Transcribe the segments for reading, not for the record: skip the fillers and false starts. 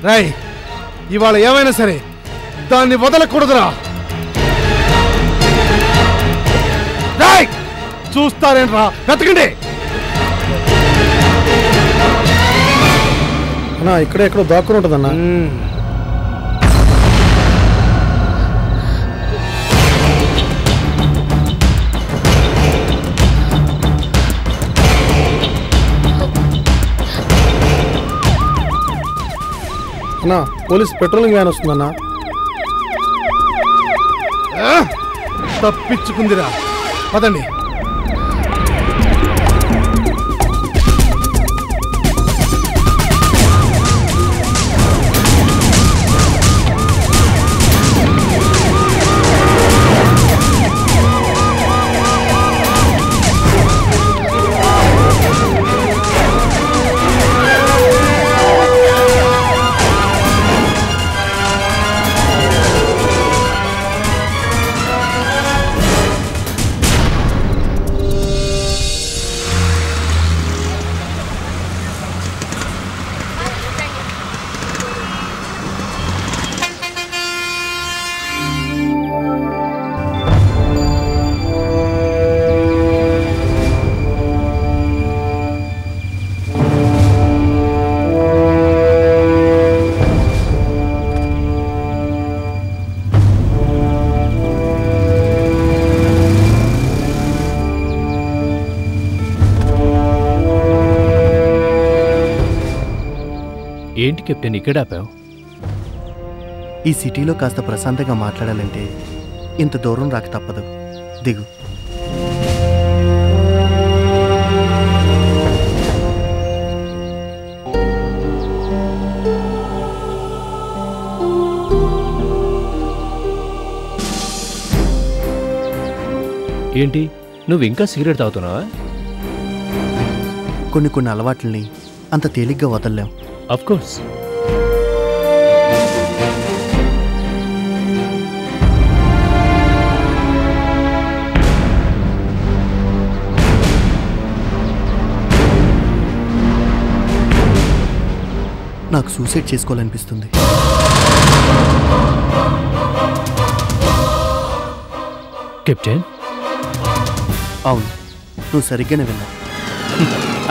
రాయ్ ఇవాళ ఏమైనా సరే దాన్ని వదలకూడదురా. రాయ్ చూస్తారేంట్రా, వెతకండి. అన్నా ఇక్కడే ఎక్కడో దాక్కుని ఉంటుందన్నా. అన్నా పోలీస్ పెట్రోలింగ్ వ్యాన్ వస్తుందన్నా. తప్పించుకుందిరా, పదండి. ఏంటి కెప్టెన్ ఇక్కడ ఆపావు? ఈ సిటీలో కాస్త ప్రశాంతంగా మాట్లాడాలంటే ఇంత దూరం రాక తప్పదు. దిగు. ఏంటి నువ్వు ఇంకా సిగరెట్ తాగుతున్నావా? కొన్ని అలవాట్లని అంత తేలిగ్గా వదలలేం. Of course. నాకు సూసైడ్ చేసుకోవాలనిపిస్తుంది. కెప్టెన్? అవును, నువ్వు సరిగ్గానే విన్నావు.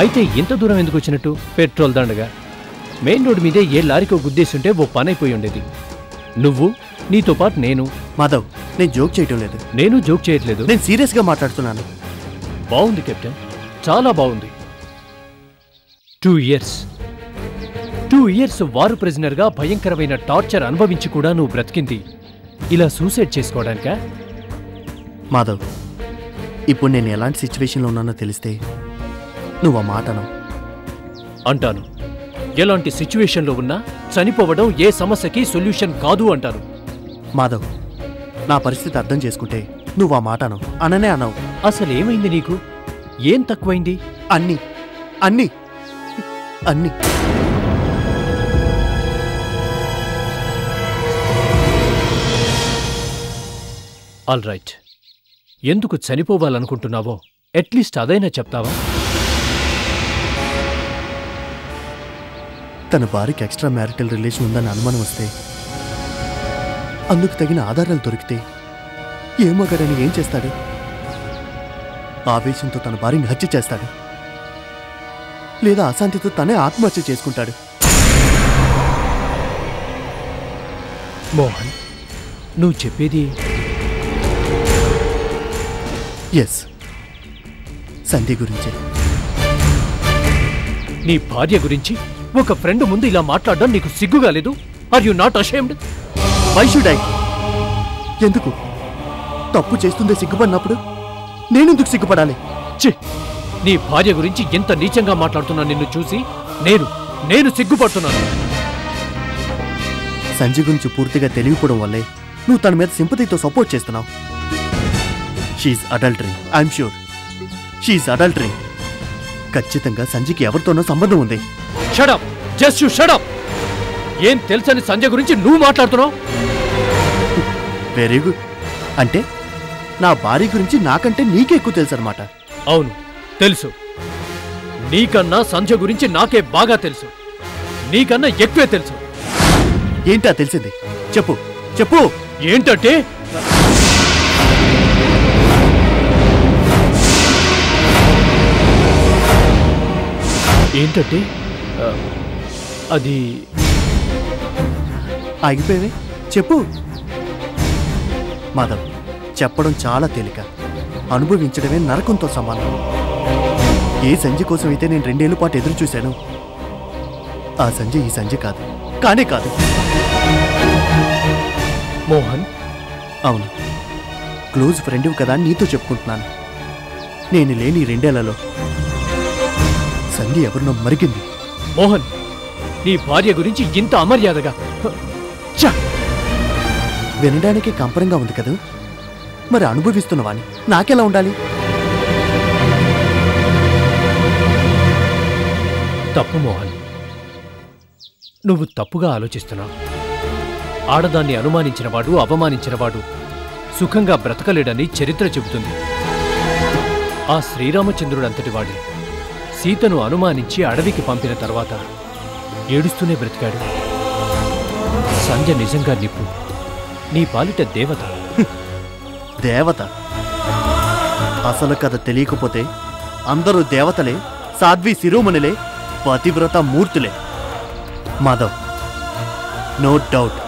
అయితే ఇంత దూరం ఎందుకు వచ్చినట్టు? పెట్రోల్ దండగా మెయిన్ రోడ్ మీదే ఏ లారీకో గుద్దేస్తుంటే ఓ పని అయిపోయి ఉండేది. నువ్వు, నీతో పాటు నేను. మాధవ్, నేను జోక్ చేయటం లేదు. నేను జోక్ చేయట్లేదు, నేను సీరియస్గా మాట్లాడుతున్నాను. బాగుంది కెప్టెన్, చాలా బాగుంది. 2 ఇయర్స్ వారు ప్రిజనర్గా భయంకరమైన టార్చర్ అనుభవించి కూడా నువ్వు బ్రతికింది ఇలా సూసైడ్ చేసుకోవడానికా? మాధవ్, ఇప్పుడు నేను ఎలాంటి సిచ్యువేషన్లో ఉన్నానో తెలిస్తే నువ్వు ఆ మాట అనవు. అంటాను. ఎలాంటి సిచ్యువేషన్లో ఉన్నా చనిపోవడం ఏ సమస్యకి సొల్యూషన్ కాదు అంటాను. మాధవ్, నా పరిస్థితి అర్థం చేసుకుంటే నువ్వు ఆ మాట అనవు. అననే అనవు. అసలు ఏమైంది నీకు? ఏం తక్కువైంది? అన్నీ అన్నీ అన్నీ. ఆల్ రైట్, ఎందుకు చనిపోవాలనుకుంటున్నావో అట్లీస్ట్ అదైనా చెప్తావా? తన భార్యకి ఎక్స్ట్రా మ్యారిటల్ రిలేషన్ ఉందని అనుమానం వస్తే, అందుకు తగిన ఆధారాలు దొరికితే ఏ మగాడని ఏం చేస్తాడు? ఆవేశంతో తన భార్యని హత్య చేస్తాడు, లేదా అశాంతితో తనే ఆత్మహత్య చేసుకుంటాడు. మోహన్, నువ్వు చెప్పేది? ఎస్, సంధ్య గురించే. నీ భార్య గురించి ఒక ఫ్రెండ్ ముందు ఇలా మాట్లాడడం నీకు సిగ్గుగా లేదు? Are you not ashamed? Why should I? ఎందుకు? తప్పు చేస్తుందే సిగ్గుపడినప్పుడు నేనెందుకు సిగ్గుపడాలి? ఛీ, నీ భార్య గురించి ఎంత నీచంగా మాట్లాడుతున్నా నిన్ను చూసి నేను సిగ్గుపడుతున్నాను. సంజయ్ గురించి పూర్తిగా తెలియకపోవడం వల్లే నువ్వు తన మీద సింపతితో సపోర్ట్ చేస్తున్నావు. She adultery, I'm sure she adultery. ఖచ్చితంగా సంజయ్కి ఎవరితోనో సంబంధం ఉంది. Shut up, just you shut up. ఏం తెలుసని సంజయ్ గురించి నువ్వు మాట్లాడుతున్నావు? Very good. అంటే నా భార్య గురించి నాకంటే నీకే ఎక్కువ తెలుసు అనమాట. అవును, తెలుసు. నీకన్నా సంజయ్ గురించి నాకే బాగా తెలుసు. నీకన్నా ఎక్కువే తెలుసు. ఏంటా తెలిసింది? చెప్పు చెప్పు. ఏంటంటే ఏంటంటే అది ఆగిపోయావే, చెప్పు. మాధవ్, చెప్పడం చాలా తేలిక, అనుభవించడమే నరకంతో సమానం. ఏ సంజయ్ కోసం అయితే నేను 2 ఏళ్ల పాటు ఎదురు చూశాను, ఆ సంజయ్ ఈ సంజయ్ కాదు, కానే కాదు. మోహన్, అవును, క్లోజ్ ఫ్రెండ్ కదా నీతో చెప్పుకుంటున్నాను. నేను లేని 2 ఏళ్లలో సంజయ్ ఎవరినో మరిగింది. మోహన్, నీ భార్య గురించి ఇంత అమర్యాదగా వినడానికి కంపరంగా ఉంది కదా, మరి అనుభవిస్తున్నవాని నాకెలా ఉండాలి? తప్పు మోహన్, నువ్వు తప్పుగా ఆలోచిస్తున్నావు. ఆడదాన్ని అనుమానించినవాడు, అవమానించినవాడు సుఖంగా బ్రతకలేడని చరిత్ర చెబుతుంది. ఆ శ్రీరామచంద్రుడంతటి వాడే సీతను అనుమానించి అడవికి పంపిన తర్వాత ఏడుస్తూనే బ్రతికాడు. సంజయ్ నిజంగా నిప్పు, నీ పాలిట దేవత. దేవత? అసలు కథ తెలియకపోతే అందరూ దేవతలే, సాధ్వి శిరోమణులే, పతివ్రత మూర్తులే. మాధవ్, నో డౌట్,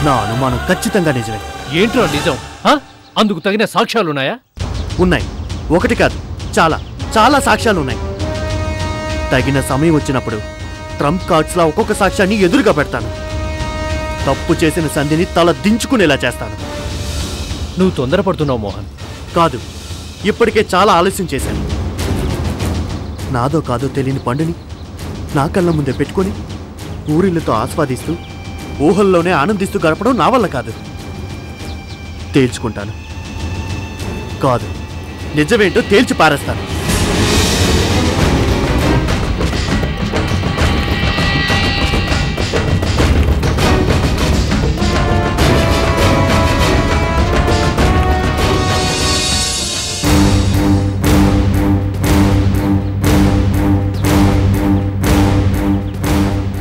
నా అనుమానం ఖచ్చితంగా నిజమే. ఏంట్రో నిజం? అందుకు తగిన సాక్ష్యాలున్నాయా? ఉన్నాయి, ఒకటి కాదు, చాలా చాలా సాక్ష్యాలున్నాయి. తగిన సమయం వచ్చినప్పుడు ట్రంప్ కార్డ్స్లా ఒక్కొక్క సాక్ష్యాన్ని ఎదురుగా పెడతాను. తప్పు చేసిన సంధిని తల దించుకునేలా చేస్తాను. నువ్వు తొందరపడుతున్నావు మోహన్. కాదు, ఇప్పటికే చాలా ఆలస్యం చేశాను. నాదో కాదో తెలియని పండుని నా కళ్ళ ముందే పెట్టుకొని ఊరిళ్లతో ఆస్వాదిస్తూ ఊహల్లోనే ఆనందిస్తూ గడపడం నా వల్ల కాదు. తేల్చుకుంటాను. కాదు, నిజమేంటో తేల్చి పారేస్తాను.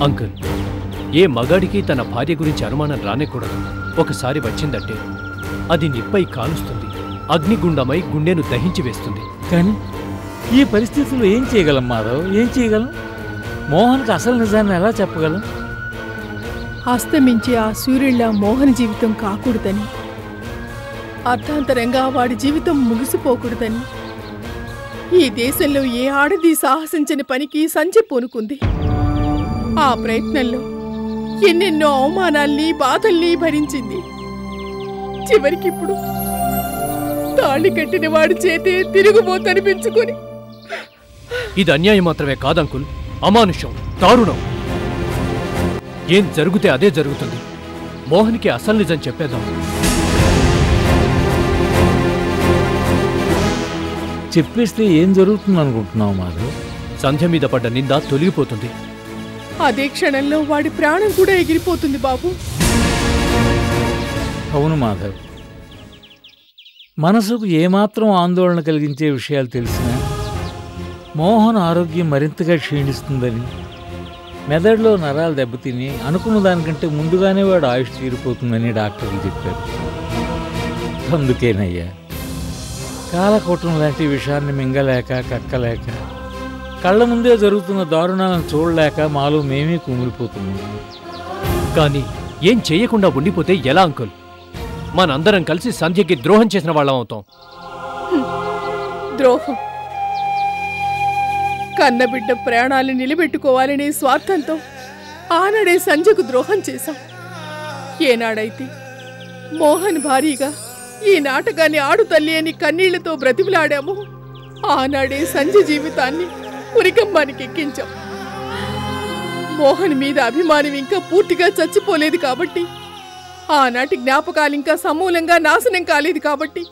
అంకుల్, ఏ మగాడికి తన భార్య గురించి అనుమానం రానేకూడదు. ఒకసారి వచ్చిందంటే అది నిప్పై కాలుస్తుంది, అగ్నిగుండమై గుండెను దహించి వేస్తుంది. కానీ ఈ పరిస్థితుల్లో ఏం చేయగలం మాధవ్? ఏం చేయగలం? మోహన్కి అసలు నిజాన్ని ఎలా చెప్పగలం? అస్తమించి ఆ సూర్యుళ్ళ మోహన్ జీవితం కాకూడదని, అర్థాంతరంగా వాడి జీవితం ముగిసిపోకూడదని ఈ దేశంలో ఏ ఆడది సాహసించని పనికి సంజయ్ పూనుకుంది. ఆ ప్రయత్నంలో ఎన్నెన్నో అవమానాల్ని, బాధల్ని భరించింది. చివరికిప్పుడు తాళి కట్టిన వాడి చేతే తిరుగుబోతనిపించుకొని. ఇది అన్యాయం మాత్రమే కాదంకుల్, అమానుషం, దారుణం. ఏం జరిగితే అదే జరుగుతుంది. మోహన్కి అసలు నిజం చెప్పేద్దాం. చెప్పేస్తే ఏం జరుగుతుంది అనుకుంటున్నావు మాధవ్? సంధ్య మీద పడ్డ నింద తొలగిపోతుంది. అదే క్షణంలో వాడి ప్రాణం కూడా ఎగిరిపోతుంది బాబు. అవును మాధవ్, మనసుకు ఏమాత్రం ఆందోళన కలిగించే విషయాలు తెలిసినా మోహన్ ఆరోగ్యం మరింతగా క్షీణిస్తుందని, మెదడులో నరాలు దెబ్బతిని అనుకున్న దానికంటే ముందుగానే వాడు ఆయుష్ తీరిపోతుందని డాక్టర్లు చెప్పారు. అందుకేనయ్యా, కాలకోటం లాంటి విషయాన్ని మింగలేక, కక్కలేక, కళ్ళ ముందే జరుగుతున్న దారుణాలను చూడలేక మాలో మేమే కుమిలిపోతున్నాం. కానీ ఏం చేయకుండా ఉండిపోతే ఎలా అంకుల్? మనందరం కలిసి సంధ్యకి ద్రోహం చేసిన వాళ్ళం అవుతాం. ద్రోహం? కన్నబిడ్డ ప్రాణాలు నిలబెట్టుకోవాలనే స్వార్థంతో ఆనాడే సంజయ్కు ద్రోహం చేశాం. ఏనాడైతే మోహన్ భారీగా ఈ నాటకాన్ని ఆడు తల్లి అని కన్నీళ్లతో బ్రతిమలాడామో ఆనాడే సంజయ్ జీవితాన్ని ఉరికంబానికి ఎక్కించాం. మోహన్ మీద అభిమానం ఇంకా పూర్తిగా చచ్చిపోలేదు కాబట్టి, ఆనాటి జ్ఞాపకాలు ఇంకా సమూలంగా నాశనం కాలేదు కాబట్టి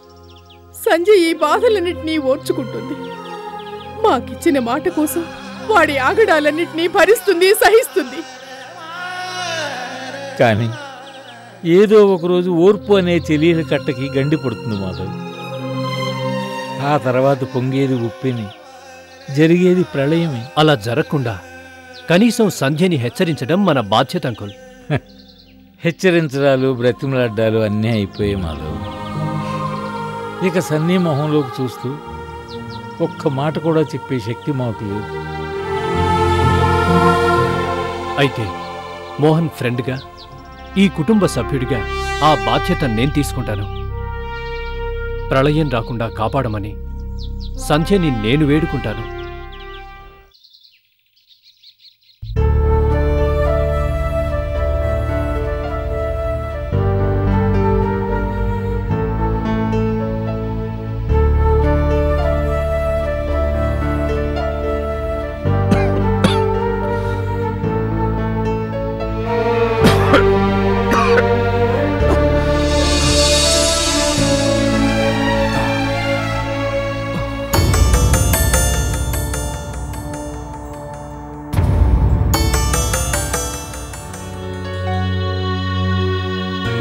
సంజయ్ ఈ బాధలన్నింటినీ ఓర్చుకుంటుంది. మాకిచ్చిన మాట కోసం వాడి ఆగడాలన్నింటినీ భరిస్తుంది, సహిస్తుంది. కానీ ఏదో ఒకరోజు ఓర్పు అనే చెలియల కట్టకి గండి పడుతుంది మాధవ్. ఆ తర్వాత పొంగేది ఉప్పిని, జరిగేది ప్రళయమే. అలా జరగకుండా కనీసం సంధ్యని హెచ్చరించడం మన బాధ్యత అంకుల్. హెచ్చరించడాలు బ్రతిమలాడ్డాలు అన్నీ అయిపోయాయి మాధవ్. ఇక సన్నీ మొహంలోకి చూస్తూ ఒక్క మాట కూడా చెప్పే శక్తి మాకు లేదు. అయితే మోహన్ ఫ్రెండ్గా, ఈ కుటుంబ సభ్యుడిగా ఆ బాధ్యత నేను తీసుకుంటాను. ప్రళయం రాకుండా కాపాడమని సంధ్యని నేను వేడుకుంటాను.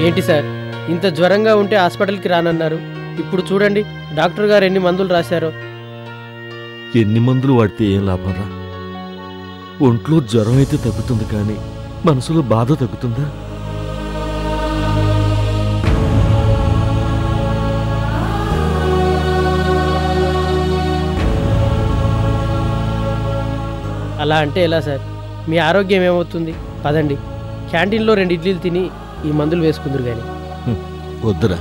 ఏంటి సార్, ఇంత జ్వరంగా ఉంటే హాస్పిటల్కి రానన్నారు. ఇప్పుడు చూడండి డాక్టర్ గారు ఎన్ని మందులు రాశారో. ఎన్ని మందులు వాడితే ఏం లాభంరా? ఒంట్లో జ్వరం అయితే తగ్గుతుంది, కానీ మనసులో బాధ తగ్గుతుందా? అలా అంటే ఎలా సార్? మీ ఆరోగ్యం ఏమవుతుంది? పదండి, క్యాంటీన్లో 2 ఇడ్లీలు తిని ఈ మందులు వేసుకుందరు కానీ. వద్దురా,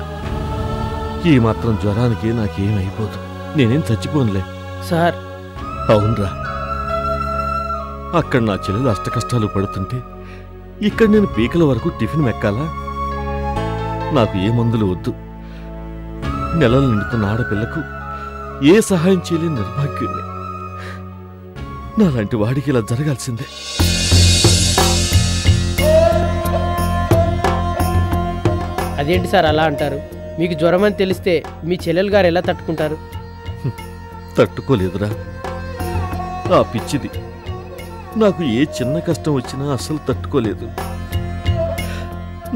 ఈ మాత్రం జ్వరానికి నాకేం అయిపోదు. నేనేం చచ్చిపోనులే. సార్, అవునరా, అక్కడ నా చెల్లెలు అష్టకష్టాలు పడుతుంటే ఇక్కడ నేను పీకల వరకు టిఫిన్ మెక్కాలా? నాకు ఏ మందులు వద్దు. నెలలు నిండుతున్న ఆడపిల్లకు ఏ సహాయం చేయలేని నిర్భాగ్యుణ్ణి. నాలాంటి వాడికి ఇలా జరగాల్సిందే. అదేంటి సార్ అలా అంటారు? మీకు జ్వరం అని తెలిస్తే మీ చెల్లెలు గారు ఎలా తట్టుకుంటారు? తట్టుకోలేదురా. ఆ పిచ్చిది నాకు ఏ చిన్న కష్టం వచ్చినా అస్సలు తట్టుకోలేదు.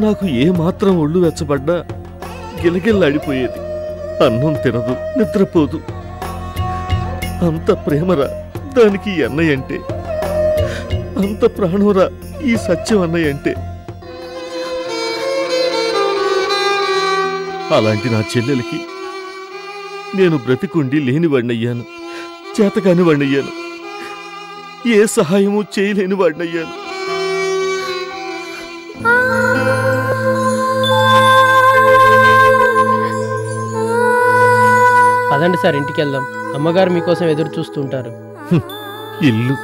నాకు ఏ మాత్రం ఒళ్ళు వెచ్చబడ్డా గిలగిల్లాడిపోయేది. అన్నం తినదు, నిద్రపోదు. అంత ప్రేమరా దానికి ఈ అన్నయ్య అంటే. అంత ప్రాణంరా ఈ సత్యం అన్నయ్య అంటే. అలాంటి నా చెల్లెలకి నేను బ్రతికుండి లేనివాడినయ్యాను, చేతకాని వాడినయ్యాను, ఏ సహాయము చేయలేని వాడినయ్యాను. పదండి సార్, ఇంటికి వెళ్దాం. అమ్మగారు మీకోసం ఎదురు చూస్తుంటారు. ఇల్లు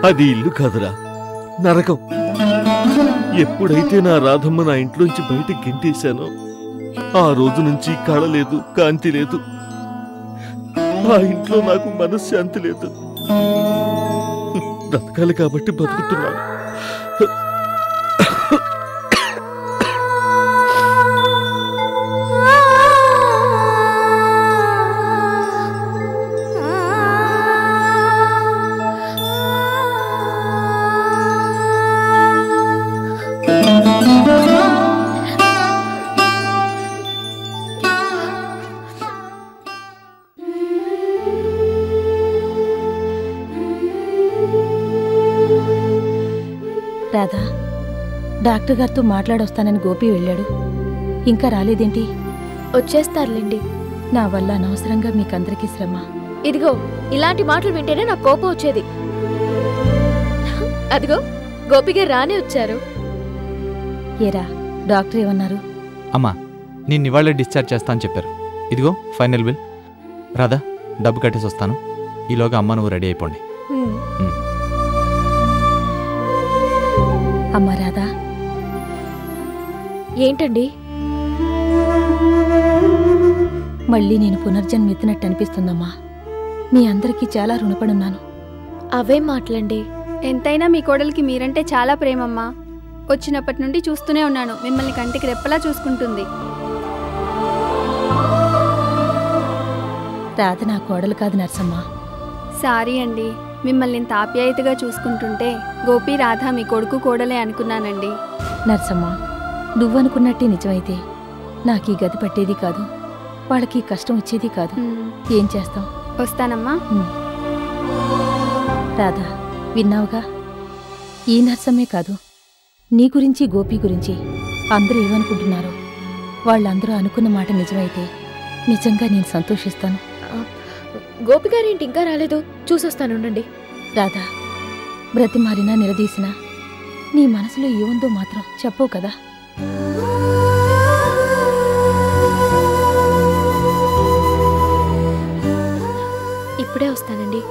అది ఇల్లు కాదురా, నరకం. ఎప్పుడైతే నా రాధమ్మ నా ఇంట్లోంచి బయటకు గెంటేశానో ఆ రోజు నుంచి కళ లేదు, కాంతి లేదు. ఆ ఇంట్లో నాకు మనశ్శాంతి లేదు. బ్రతకాలి కాబట్టి బతుకుతున్నాను. రాధా, డాక్టర్ గారితో మాట్లాడొస్తానని గోపి వెళ్ళాడు. ఇంకా రాలేదేంటి? వచ్చేస్తారులేండి. నా వల్ల అనవసరంగా మీకందరికీ శ్రమ. ఇదిగో ఇలాంటి మాటలు వింటేనే నాకు కోపం వచ్చేది. అదిగో గోపిగారు రానే వచ్చారు. ఏరా, డాక్టర్ ఏమన్నారు? అమ్మా, నేను ఇవాళ డిశ్చార్జ్ చేస్తా అని చెప్పారు. ఇదిగో ఫైనల్ బిల్. రాధా, డబ్బు కట్టేసి వస్తాను. ఈలోగా అమ్మ నువ్వు రెడీ అయిపోండి. అమ్మా రాధా. ఏంటండి? మళ్ళీ నేను పునర్జన్మెత్తినట్టు అనిపిస్తుందమ్మా. మీ అందరికీ చాలా రుణపడున్నాను. అవేం మాటలండి. ఎంతైనా మీ కోడలికి మీరంటే చాలా ప్రేమమ్మా. వచ్చినప్పటి నుండి చూస్తూనే ఉన్నాను, మిమ్మల్ని కంటికి రెప్పలా చూసుకుంటుంది. రాధ నా కోడలు కాదు నర్సమ్మ. సారీ అండి, మిమ్మల్ని ఇంత ఆప్యాయతగా చూసుకుంటుంటే గోపి రాధ మీ కొడుకు కోడలే అనుకున్నానండి. నర్సమ్మ, నువ్వనుకున్నట్టే నిజమైతే నాకు ఈ గది పట్టేది కాదు, వాళ్ళకి కష్టం వచ్చేది కాదు. ఏం చేస్తాం? వస్తానమ్మా. రాధా, విన్నావుగా? ఈ నర్సమ్మే కాదు, నీ గురించి గోపి గురించి అందరూ ఏమనుకుంటున్నారో. వాళ్ళందరూ అనుకున్న మాట నిజమైతే నిజంగా నేను సంతోషిస్తాను. గోపి గారేంటి ఇంకా రాలేదు? చూసొస్తానుండండి. రాధా, బ్రతిమారినా నిలదీసినా నీ మనసులో ఏముందో మాత్రం చెప్పవు కదా. ఇప్పుడే వస్తానండి.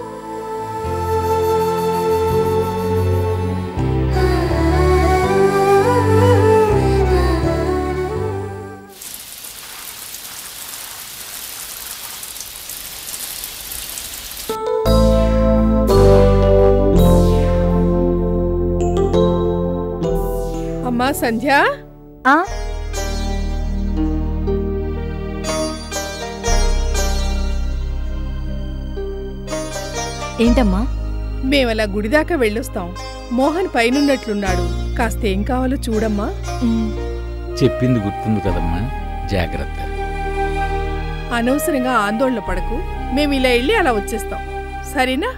అమ్మా సంధ్య, ఏంటమ్మా? మేమలా గుడిదాకా వెళ్ళొస్తాం. మోహన్ పైనున్నట్లున్నాడు, కాస్త ఏం కావాలో చూడమ్మా. చెప్పింది గుర్తుంది కదమ్మా, జాగ్రత్త. అనవసరంగా ఆందోళన పడకు, మేము ఇలా వెళ్ళి అలా వచ్చేస్తాం, సరేనా?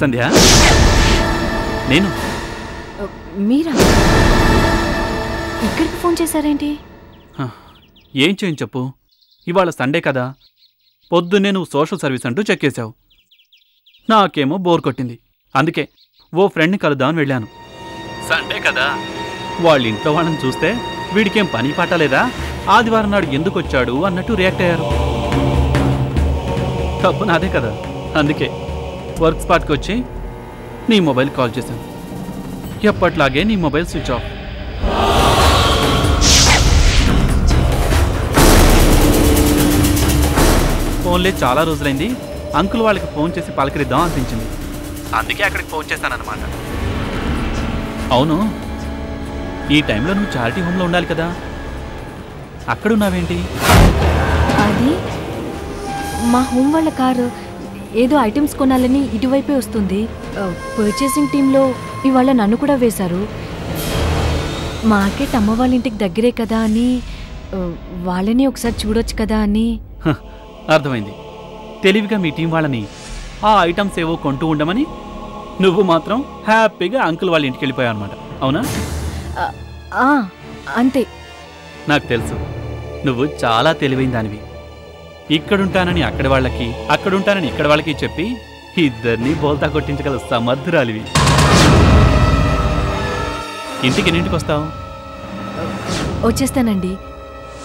సంధ్య, నేను. మీరా? ఇక్కడికి ఫోన్ చేశారేంటి? ఏం చేయని చెప్పు, ఇవాళ సండే కదా, పొద్దున్నే నువ్వు సోషల్ సర్వీస్ అంటూ చెక్ చేశావు. నాకేమో బోర్ కొట్టింది, అందుకే ఓ ఫ్రెండ్ని కలుద్దామని వెళ్ళాను. సండే కదా, వాళ్ళ ఇంట్లో వాళ్ళని చూస్తే వీడికేం పని పట్టలేదా, ఆదివారం నాడు ఎందుకు వచ్చాడు అన్నట్టు రియాక్ట్ అయ్యారు. తప్పు నాదే కదా, అందుకే వర్క్ స్పాట్కి వచ్చి నీ మొబైల్ కాల్ చేశాను. ఎప్పట్లాగే నీ మొబైల్ స్విచ్ ఆఫ్. ఫోన్లే చాలా రోజులైంది, అంకుల్ వాళ్ళకి ఫోన్ చేసి పలకరిద్దాం అనిపించింది, అందుకే అక్కడికి ఫోన్ చేశానన్నమాట. అవును, ఈ టైంలో నువ్వు చారిటీ హోమ్లో ఉండాలి కదా, అక్కడున్నావేంటి? అది మా హోమ్ వాళ్ళ కారు ఏదో ఐటమ్స్ కొనాలని ఇటువైపే వస్తుంది. పర్చేసింగ్ టీంలో ఇవాళ నన్ను కూడా వేశారు. మార్కెట్ అమ్మ వాళ్ళ ఇంటికి దగ్గరే కదా అని, వాళ్ళని ఒకసారి చూడొచ్చు కదా అని. అర్థమైంది. తెలివిగా మీ టీం వాళ్ళని ఆ ఐటమ్స్ ఏవో కొంటూ ఉండమని నువ్వు మాత్రం హ్యాపీగా అంకుల్ వాళ్ళ ఇంటికి వెళ్ళిపోయావు అనమాట, అవునా? అంతే. నాకు తెలుసు, నువ్వు చాలా తెలివైన దానివి. ఇక్కడుంటానని అక్కడి వాళ్ళకి, అక్కడుంటానని ఇక్కడ వాళ్ళకి చెప్పి ఇద్దరిని బోల్తా కొట్టించగల సమర్థురాలివి. ఇంటికి ఎన్నింటికి వస్తావు? వచ్చేస్తానండి.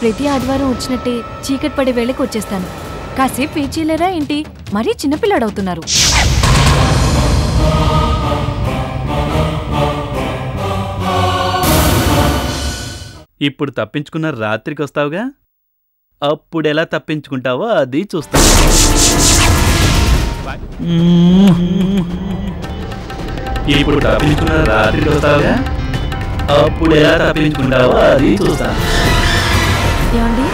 ప్రతి ఆదివారం వచ్చినట్టే చీకటి పడే వేళకి వచ్చేస్తాను. కాసేపు వెయిట్ చేయలేరా ఏంటి? మరీ చిన్నపిల్లాడవుతున్నారు. ఇప్పుడు తప్పించుకున్న రాత్రికి వస్తావుగా, అప్పుడెలా తప్పించుకుంటావో అది చూస్తా. ఇప్పుడు తప్పించుకున్న రాత్రికి వస్తావుగా, అప్పుడెలా తప్పించుకుంటావో అది చూస్తా. ఏమండి